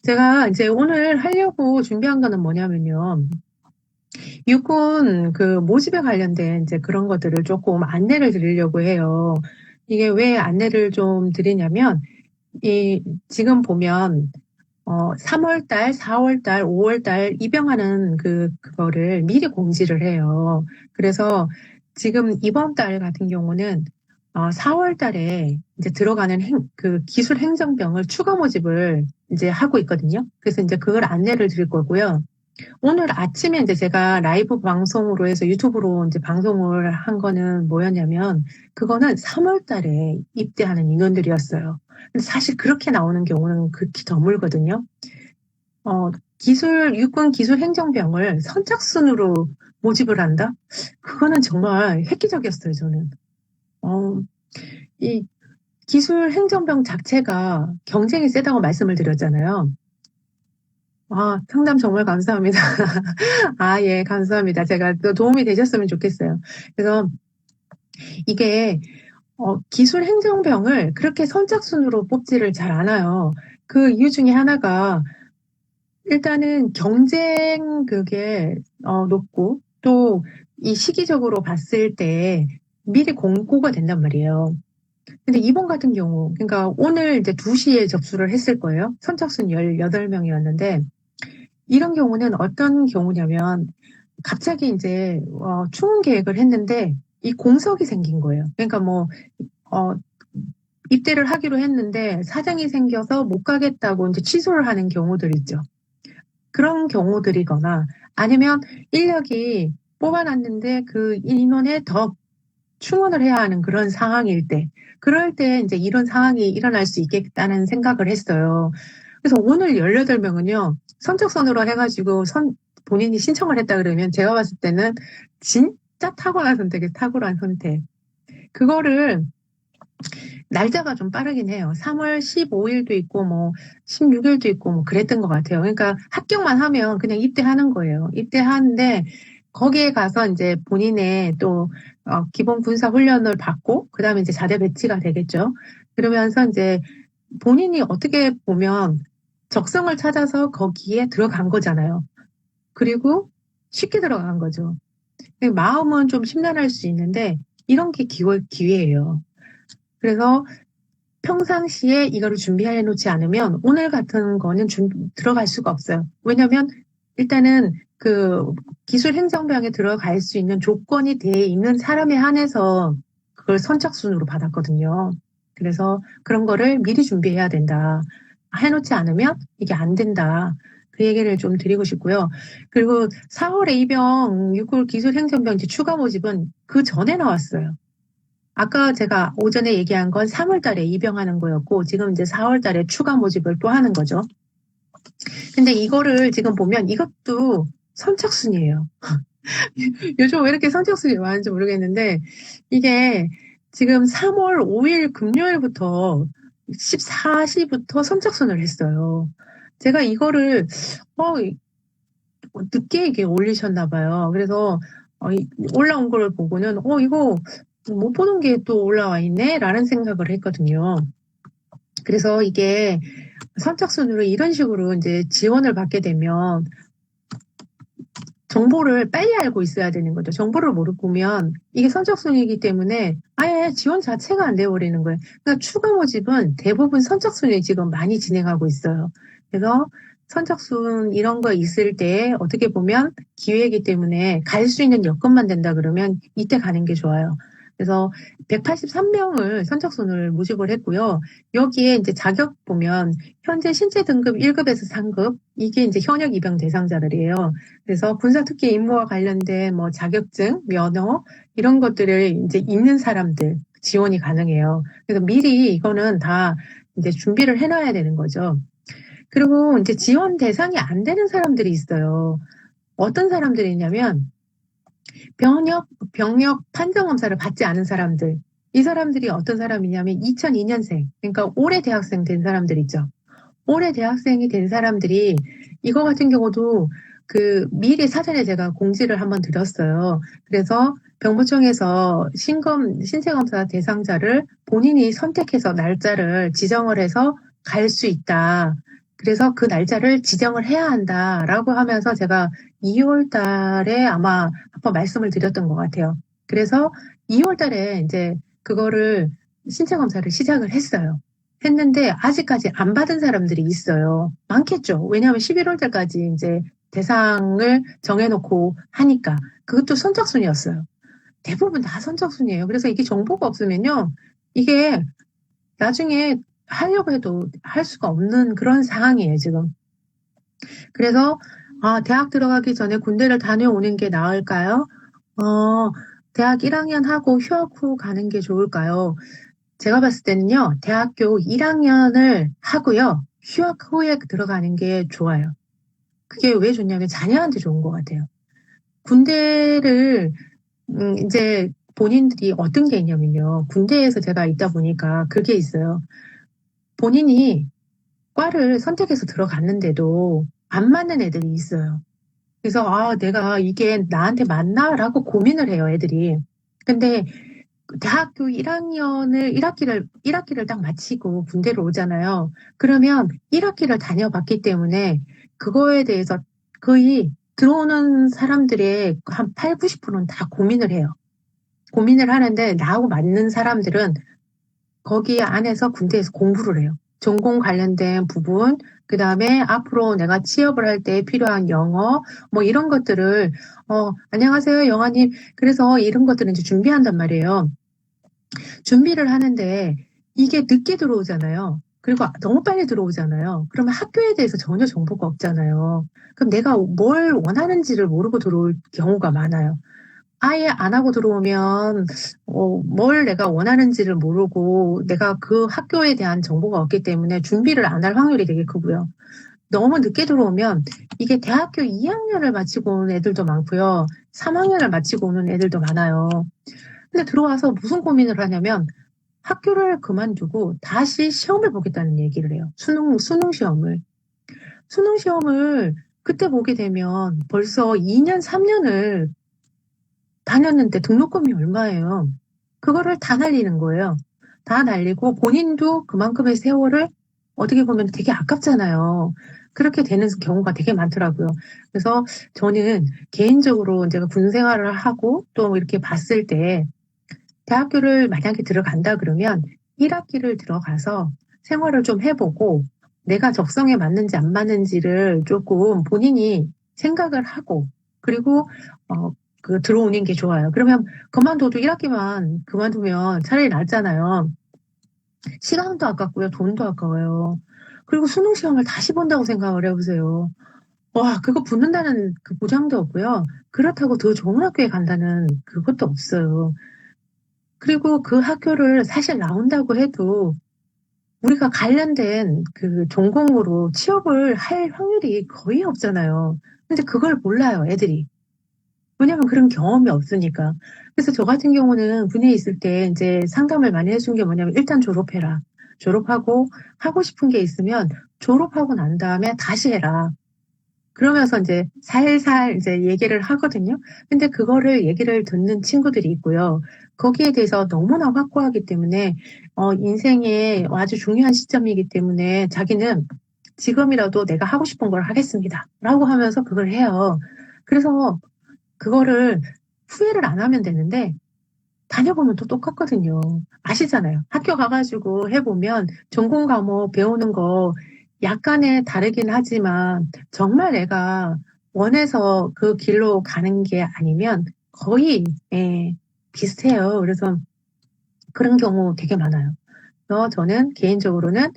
제가 이제 오늘 하려고 준비한 거는 뭐냐면요. 육군 그 모집에 관련된 이제 그런 것들을 조금 안내를 드리려고 해요. 이게 왜 안내를 좀 드리냐면, 지금 보면, 3월 달, 4월 달, 5월 달 입영하는 그거를 미리 공지를 해요. 그래서 지금 이번 달 같은 경우는 4월 달에 이제 들어가는 그 기술 행정병을 추가 모집을 이제 하고 있거든요. 그래서 이제 그걸 안내를 드릴 거고요. 오늘 아침에 이제 제가 라이브 방송으로 해서 유튜브로 이제 방송을 한 거는 뭐였냐면, 그거는 3월 달에 입대하는 인원들이었어요. 근데 사실 그렇게 나오는 경우는 극히 드물거든요. 어, 육군 기술 행정병을 선착순으로 모집을 한다? 그거는 정말 획기적이었어요, 저는. 어, 이 기술 행정병 자체가 경쟁이 세다고 말씀을 드렸잖아요. 상담 정말 감사합니다. 예, 감사합니다. 제가 또 도움이 되셨으면 좋겠어요. 그래서 이게, 기술 행정병을 그렇게 선착순으로 뽑지를 잘 않아요. 그 이유 중에 하나가, 일단은 경쟁 그게, 높고, 또 이 시기적으로 봤을 때 미리 공고가 된단 말이에요. 근데 이번 같은 경우, 그러니까 오늘 이제 2시에 접수를 했을 거예요. 선착순 18명이었는데, 이런 경우는 어떤 경우냐면, 갑자기 이제 추후 계획을 했는데 이 공석이 생긴 거예요. 그러니까 뭐 어, 입대를 하기로 했는데 사정이 생겨서 못 가겠다고 이제 취소를 하는 경우들 있죠. 그런 경우들이거나 아니면 인력이 뽑아놨는데 그 인원에 더 충원을 해야 하는 그런 상황일 때, 그럴 때 이제 이런 상황이 일어날 수 있겠다는 생각을 했어요. 그래서 오늘 18명은요, 선착순으로 해가지고 본인이 신청을 했다 그러면 제가 봤을 때는 진짜 탁월한 선택이에요. 탁월한 선택. 그거를 날짜가 좀 빠르긴 해요. 3월 15일도 있고 뭐 16일도 있고 뭐 그랬던 것 같아요. 그러니까 합격만 하면 그냥 입대하는 거예요. 입대하는데 거기에 가서 이제 본인의 또 기본 군사 훈련을 받고 그다음에 이제 자대 배치가 되겠죠. 그러면서 이제 본인이 어떻게 보면 적성을 찾아서 거기에 들어간 거잖아요. 그리고 쉽게 들어간 거죠. 마음은 좀 심란할 수 있는데 이런 게 기회예요. 그래서 평상시에 이거를 준비해 놓지 않으면 오늘 같은 거는 들어갈 수가 없어요. 왜냐면 일단은 그 기술 행정병에 들어갈 수 있는 조건이 돼 있는 사람에 한해서 그걸 선착순으로 받았거든요. 그래서 그런 거를 미리 준비해야 된다. 해놓지 않으면 이게 안 된다. 그 얘기를 좀 드리고 싶고요. 그리고 4월에 입영 6월 기술 행정병 추가 모집은 그 전에 나왔어요. 아까 제가 오전에 얘기한 건 3월 달에 입영하는 거였고, 지금 이제 4월 달에 추가 모집을 또 하는 거죠. 근데 이거를 지금 보면 이것도 선착순이에요. 요즘 왜 이렇게 선착순이 많은지 모르겠는데, 이게 지금 3월 5일 금요일부터 14시부터 선착순을 했어요. 제가 이거를, 늦게 이게 올리셨나 봐요. 그래서, 올라온 걸 보고는, 이거 못 보던 게 또 올라와 있네? 라는 생각을 했거든요. 그래서 이게 선착순으로 이런 식으로 이제 지원을 받게 되면 정보를 빨리 알고 있어야 되는 거죠. 정보를 모르고 보면 이게 선착순이기 때문에 아예 지원 자체가 안 돼버리는 거예요. 그러니까 추가 모집은 대부분 선착순이 지금 많이 진행하고 있어요. 그래서 선착순 이런 거 있을 때 어떻게 보면 기회이기 때문에 갈 수 있는 여건만 된다 그러면 이때 가는 게 좋아요. 그래서 183명을 선착순을 모집을 했고요. 여기에 이제 자격 보면 현재 신체 등급 1급에서 3급 이게 이제 현역 입영 대상자들이에요. 그래서 군사특기 임무와 관련된 뭐 자격증, 면허 이런 것들을 이제 있는 사람들 지원이 가능해요. 그래서 미리 이거는 다 이제 준비를 해놔야 되는 거죠. 그리고 이제 지원 대상이 안 되는 사람들이 있어요. 어떤 사람들이냐면 병역 판정 검사를 받지 않은 사람들. 이 사람들이 어떤 사람이냐면 2002년생, 그러니까 올해 대학생 된 사람들 있죠. 올해 대학생이 된 사람들이 이거 같은 경우도 미리 사전에 제가 공지를 한번 드렸어요. 그래서 병무청에서 신체검사 대상자를 본인이 선택해서 날짜를 지정을 해서 갈 수 있다. 그래서 그 날짜를 지정을 해야 한다라고 하면서 제가 2월 달에 아마 한번 말씀을 드렸던 것 같아요. 그래서 2월 달에 이제 그거를 신체 검사를 시작을 했어요. 했는데 아직까지 안 받은 사람들이 있어요. 많겠죠. 왜냐하면 11월 달까지 이제 대상을 정해놓고 하니까 그것도 선착순이었어요. 대부분 다 선착순이에요. 그래서 이게 정보가 없으면요, 이게 나중에 하려고 해도 할 수가 없는 그런 상황이에요, 지금. 그래서, 대학 들어가기 전에 군대를 다녀오는 게 나을까요? 어, 대학 1학년 하고 휴학 후 가는 게 좋을까요? 제가 봤을 때는요, 대학교 1학년을 하고요, 휴학 후에 들어가는 게 좋아요. 그게 왜 좋냐면 자녀한테 좋은 것 같아요. 군대를, 이제 본인들이 어떤 게 있냐면요. 군대에서 제가 있다 보니까 그게 있어요. 본인이 과를 선택해서 들어갔는데도 안 맞는 애들이 있어요. 그래서 내가 이게 나한테 맞나라고 고민을 해요, 애들이. 근데 대학교 1학년을 1학기를 딱 마치고 군대로 오잖아요. 그러면 1학기를 다녀봤기 때문에 그거에 대해서 거의 들어오는 사람들의 한 8, 90%는 다 고민을 해요. 고민을 하는데 나하고 맞는 사람들은 거기 안에서 군대에서 공부를 해요. 전공 관련된 부분, 그 다음에 앞으로 내가 취업을 할 때 필요한 영어, 뭐 이런 것들을, 안녕하세요, 영아님. 그래서 이런 것들은 이제 준비한단 말이에요. 준비를 하는데 이게 늦게 들어오잖아요. 그리고 너무 빨리 들어오잖아요. 그러면 학교에 대해서 전혀 정보가 없잖아요. 그럼 내가 뭘 원하는지를 모르고 들어올 경우가 많아요. 아예 안 하고 들어오면 뭘 내가 원하는지를 모르고 내가 그 학교에 대한 정보가 없기 때문에 준비를 안 할 확률이 되게 크고요. 너무 늦게 들어오면 이게 대학교 2학년을 마치고 오는 애들도 많고요. 3학년을 마치고 오는 애들도 많아요. 근데 들어와서 무슨 고민을 하냐면 학교를 그만두고 다시 시험을 보겠다는 얘기를 해요. 수능 시험을. 수능 시험을 그때 보게 되면 벌써 2년, 3년을 다녔는데 등록금이 얼마예요? 그거를 다 날리는 거예요. 다 날리고 본인도 그만큼의 세월을 어떻게 보면 되게 아깝잖아요. 그렇게 되는 경우가 되게 많더라고요. 그래서 저는 개인적으로 제가 군 생활을 하고 또 이렇게 봤을 때 대학교를 만약에 들어간다 그러면 1학기를 들어가서 생활을 좀 해보고 내가 적성에 맞는지 안 맞는지를 조금 본인이 생각을 하고 그리고 들어오는 게 좋아요. 그러면 그만둬도 1학기만 그만두면 차라리 낫잖아요. 시간도 아깝고요. 돈도 아까워요. 그리고 수능 시험을 다시 본다고 생각을 해보세요. 와, 그거 붙는다는 그 보장도 없고요. 그렇다고 더 좋은 학교에 간다는 그것도 없어요. 그리고 그 학교를 사실 나온다고 해도 우리가 관련된 그 전공으로 취업을 할 확률이 거의 없잖아요. 근데 그걸 몰라요, 애들이. 왜냐면 그런 경험이 없으니까. 그래서 저 같은 경우는 군에 있을 때 이제 상담을 많이 해준 게 뭐냐면 일단 졸업해라. 졸업하고 하고 싶은 게 있으면 졸업하고 난 다음에 다시 해라. 그러면서 이제 살살 이제 얘기를 하거든요. 근데 그거를 얘기를 듣는 친구들이 있고요. 거기에 대해서 너무나 확고하기 때문에, 인생의 아주 중요한 시점이기 때문에 자기는 지금이라도 내가 하고 싶은 걸 하겠습니다. 라고 하면서 그걸 해요. 그래서 그거를 후회를 안 하면 되는데, 다녀보면 또 똑같거든요. 아시잖아요. 학교 가가지고 해보면 전공 과목 배우는 거 약간의 다르긴 하지만 정말 내가 원해서 그 길로 가는 게 아니면 거의 비슷해요. 그래서 그런 경우 되게 많아요. 그래서 저는 개인적으로는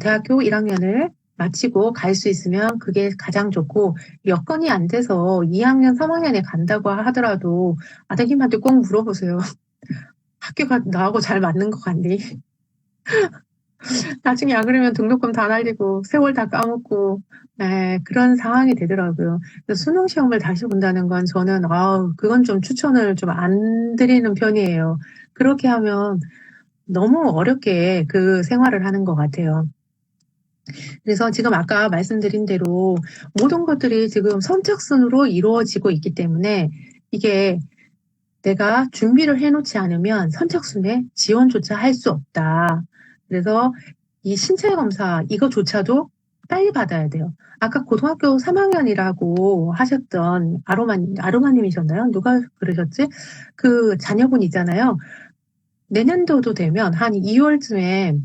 대학교 1학년을 마치고 갈 수 있으면 그게 가장 좋고 여건이 안 돼서 2학년, 3학년에 간다고 하더라도 아드님한테 꼭 물어보세요. 학교가 나하고 잘 맞는 것 같니? 나중에 안 그러면 등록금 다 날리고 세월 다 까먹고 그런 상황이 되더라고요. 그래서 수능 시험을 다시 본다는 건 저는 그건 좀 추천을 좀 안 드리는 편이에요. 그렇게 하면 너무 어렵게 그 생활을 하는 것 같아요. 그래서 지금 아까 말씀드린 대로 모든 것들이 지금 선착순으로 이루어지고 있기 때문에 이게 내가 준비를 해놓지 않으면 선착순에 지원조차 할 수 없다. 그래서 이 신체 검사 이거조차도 빨리 받아야 돼요. 아까 고등학교 3학년이라고 하셨던 아로마님이셨나요? 누가 그러셨지? 그 자녀분 있잖아요. 내년도도 되면 한 2월쯤에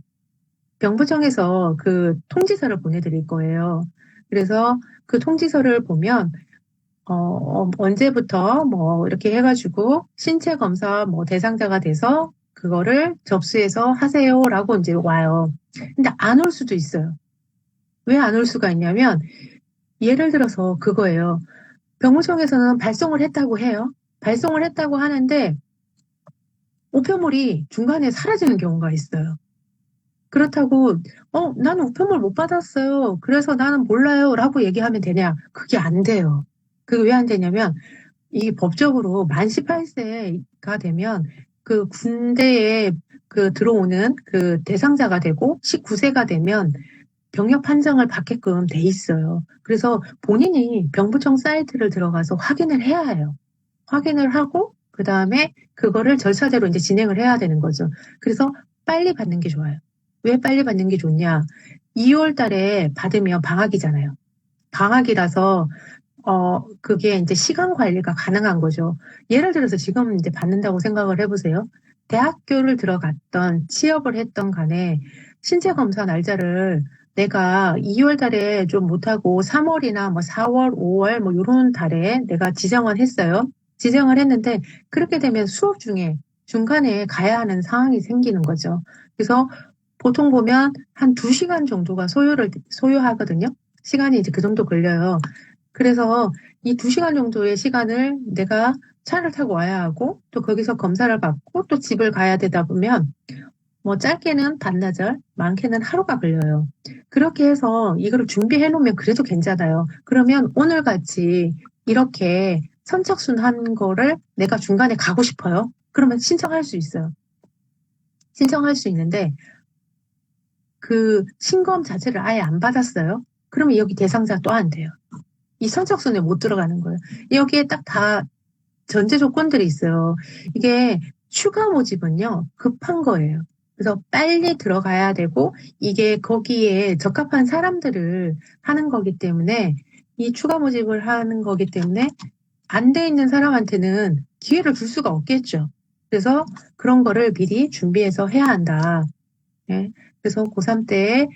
병부청에서 그 통지서를 보내드릴 거예요. 그래서 그 통지서를 보면 언제부터 뭐 이렇게 해가지고 신체 검사 뭐 대상자가 돼서 그거를 접수해서 하세요라고 이제 와요. 근데 안 올 수도 있어요. 왜 안 올 수가 있냐면 예를 들어서 그거예요. 병무청에서는 발송을 했다고 해요. 발송을 했다고 하는데 우편물이 중간에 사라지는 경우가 있어요. 그렇다고 나는 우편물 못 받았어요. 그래서 나는 몰라요. 라고 얘기하면 되냐? 그게 안 돼요. 그게 왜 안 되냐면 이게 법적으로 만 18세가 되면 그 군대에 그 들어오는 그 대상자가 되고 19세가 되면 병역 판정을 받게끔 돼 있어요. 그래서 본인이 병부청 사이트를 들어가서 확인을 해야 해요. 확인을 하고 그 다음에 그거를 절차대로 이제 진행을 해야 되는 거죠. 그래서 빨리 받는 게 좋아요. 왜 빨리 받는 게 좋냐? 2월 달에 받으면 방학이잖아요. 방학이라서 그게 이제 시간 관리가 가능한 거죠. 예를 들어서 지금 이제 받는다고 생각을 해보세요. 대학교를 들어갔던, 취업을 했던 간에 신체 검사 날짜를 내가 2월 달에 좀 못하고 3월이나 뭐 4월, 5월 뭐 이런 달에 내가 지정을 했어요. 지정을 했는데 그렇게 되면 수업 중에 중간에 가야 하는 상황이 생기는 거죠. 그래서 보통 보면 한 2시간 정도가 소요하거든요. 시간이 이제 그 정도 걸려요. 그래서 이 2시간 정도의 시간을 내가 차를 타고 와야 하고 또 거기서 검사를 받고 또 집을 가야 되다 보면 뭐 짧게는 반나절, 많게는 하루가 걸려요. 그렇게 해서 이거를 준비해 놓으면 그래도 괜찮아요. 그러면 오늘 같이 이렇게 선착순한 거를 내가 중간에 가고 싶어요. 그러면 신청할 수 있어요. 신청할 수 있는데 그 신검 자체를 아예 안 받았어요. 그러면 여기 대상자 또 안 돼요. 이 선착순에 못 들어가는 거예요. 여기에 딱 다 전제 조건들이 있어요. 이게 추가 모집은요, 급한 거예요. 그래서 빨리 들어가야 되고, 이게 거기에 적합한 사람들을 하는 거기 때문에, 이 추가 모집을 하는 거기 때문에, 안 돼 있는 사람한테는 기회를 줄 수가 없겠죠. 그래서 그런 거를 미리 준비해서 해야 한다. 네. 그래서 고3 때,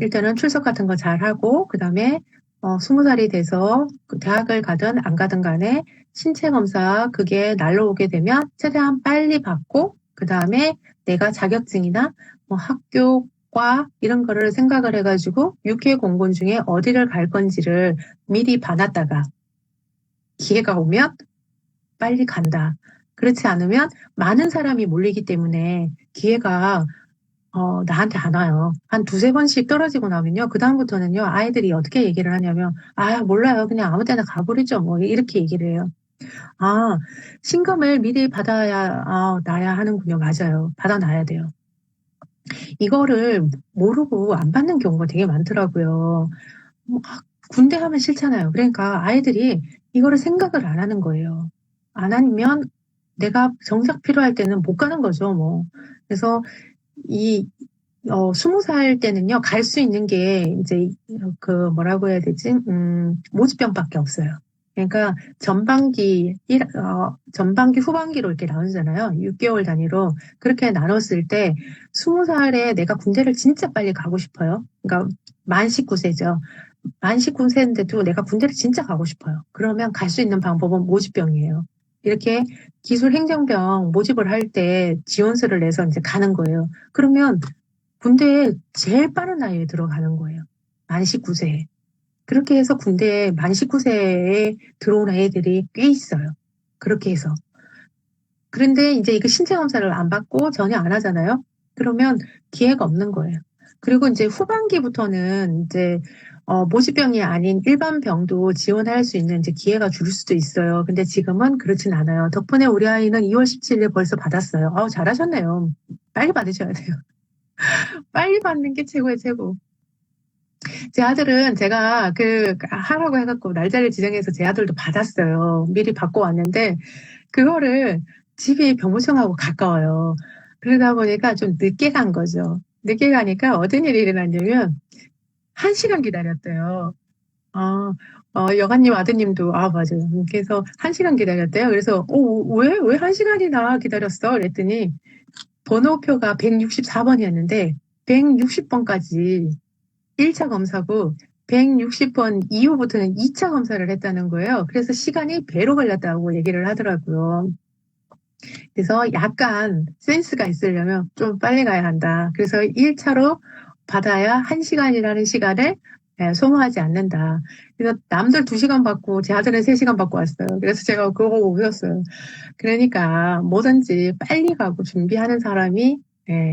일단은 출석 같은 거 잘 하고, 그 다음에, 20살이 돼서 그 대학을 가든 안 가든 간에 신체 검사 그게 날라오게 되면 최대한 빨리 받고, 그 다음에 내가 자격증이나 뭐 학교과 이런 거를 생각을 해가지고 6회 공고 중에 어디를 갈 건지를 미리 봐놨다가 기회가 오면 빨리 간다. 그렇지 않으면 많은 사람이 몰리기 때문에 기회가 나한테 안 와요. 한 두세 번씩 떨어지고 나면요. 그다음부터는요, 아이들이 어떻게 얘기를 하냐면, 몰라요. 그냥 아무 때나 가버리죠. 뭐, 이렇게 얘기를 해요. 신검을 미리 놔야 하는군요. 맞아요. 받아놔야 돼요. 이거를 모르고 안 받는 경우가 되게 많더라고요. 군대 하면 싫잖아요. 그러니까 아이들이 이거를 생각을 안 하는 거예요. 안 하면 내가 정작 필요할 때는 못 가는 거죠. 뭐. 그래서 20살 때는요, 갈 수 있는 게, 이제, 뭐라고 해야 되지? 모집병밖에 없어요. 그러니까, 전반기, 후반기로 이렇게 나누잖아요. 6개월 단위로. 그렇게 나눴을 때, 20살에 내가 군대를 진짜 빨리 가고 싶어요. 그러니까, 만 19세죠. 만 19세인데도 내가 군대를 진짜 가고 싶어요. 그러면 갈 수 있는 방법은 모집병이에요. 이렇게 기술 행정병 모집을 할 때 지원서를 내서 이제 가는 거예요. 그러면 군대에 제일 빠른 나이에 들어가는 거예요. 만 19세에. 그렇게 해서 군대에 만 19세에 들어온 애들이 꽤 있어요. 그렇게 해서. 그런데 이제 이거 신체 검사를 안 받고 전혀 안 하잖아요. 그러면 기회가 없는 거예요. 그리고 이제 후반기부터는 이제 모집병이 아닌 일반 병도 지원할 수 있는 이제 기회가 줄 수도 있어요. 근데 지금은 그렇진 않아요. 덕분에 우리 아이는 2월 17일에 벌써 받았어요. 잘하셨네요. 빨리 받으셔야 돼요. 빨리 받는 게 최고예요, 최고. 제 아들은 제가 하라고 해갖고 날짜를 지정해서 제 아들도 받았어요. 미리 받고 왔는데, 그거를 집이 병무청하고 가까워요. 그러다 보니까 좀 늦게 간 거죠. 늦게 가니까 어떤 일이 일어났냐면, 1시간 기다렸대요. 아, 여관님 아드님도, 맞아요. 그래서 1시간 기다렸대요. 그래서, 왜 1시간이나 기다렸어? 그랬더니, 번호표가 164번이었는데, 160번까지 1차 검사고, 160번 이후부터는 2차 검사를 했다는 거예요. 그래서 시간이 배로 걸렸다고 얘기를 하더라고요. 그래서 약간 센스가 있으려면 좀 빨리 가야 한다. 그래서 1차로 받아야 1시간이라는 시간을 소모하지 않는다. 그래서 남들 2시간 받고 제 아들은 3시간 받고 왔어요. 그래서 제가 그거 보고 웃었어요. 그러니까 뭐든지 빨리 가고 준비하는 사람이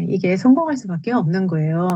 이게 성공할 수밖에 없는 거예요.